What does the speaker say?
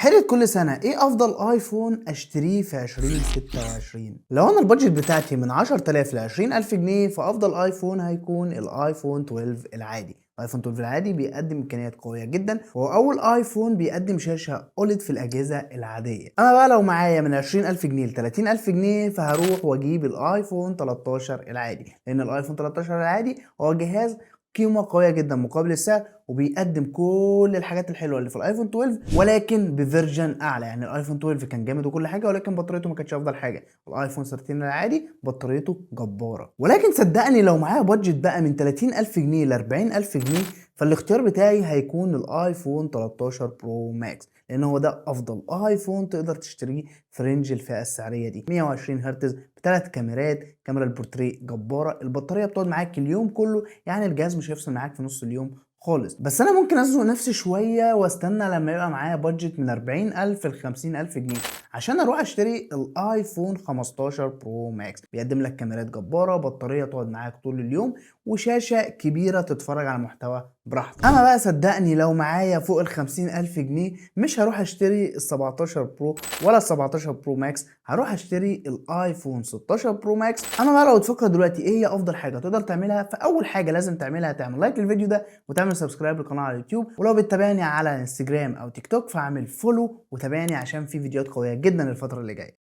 بتحرق كل سنة ايه افضل ايفون اشتريه في 2026؟ لو انا البادجت بتاعتي من 10000 ل 20000 جنيه فافضل ايفون هيكون الايفون 12 العادي. الايفون 12 العادي بيقدم امكانيات قويه جدا، وهو اول ايفون بيقدم شاشه اوليد في الاجهزه العاديه. انا بقى لو معايا من 20000 جنيه ل 30000 جنيه فهروح واجيب الايفون 13 العادي، لان الايفون 13 العادي هو جهاز قيمه قويه جدا مقابل السعر، وبيقدم كل الحاجات الحلوه اللي في الايفون 12 ولكن بفيرجن اعلى. يعني الايفون 12 كان جامد وكل حاجه، ولكن بطاريته ما كانتش افضل حاجه. الايفون 13 العادي بطاريته جباره. ولكن صدقني لو معايا بادجت بقى من 30000 جنيه ل 40000 جنيه فالاختيار بتاعي هيكون الايفون 13 برو ماكس، لان هو ده افضل ايفون تقدر تشتريه في رينج الفئه السعريه دي. 120 هرتز بثلاث كاميرات، كاميرا البورتريه جباره، البطاريه بتقعد معاك اليوم كله، يعني الجهاز مش هيفصل معاك في نص اليوم خالص. بس انا ممكن ازنق نفسي شويه واستنى لما يبقى معايا بادجت من 40000 ل 50000 جنيه عشان اروح اشتري الايفون 15 برو ماكس. بيقدم لك كاميرات جباره، بطاريه تقعد معاك طول اليوم، وشاشه كبيره تتفرج على محتوى براحتك. اما بقى صدقني لو معايا فوق ال 50000 جنيه مش هروح اشتري ال 17 برو ولا ال 17 برو ماكس، هروح اشتري الايفون 16 برو ماكس. اما بقى لو تفكر دلوقتي ايه هي افضل حاجه تقدر تعملها، فاول حاجه لازم تعملها تعمل لايك للفيديو ده وتعمل سبسكرايب للقناه على اليوتيوب، ولو بتتابعني على انستجرام او تيك توك فاعمل فولو وتابعني عشان في فيديوهات قويه جدا الفتره اللي جايه.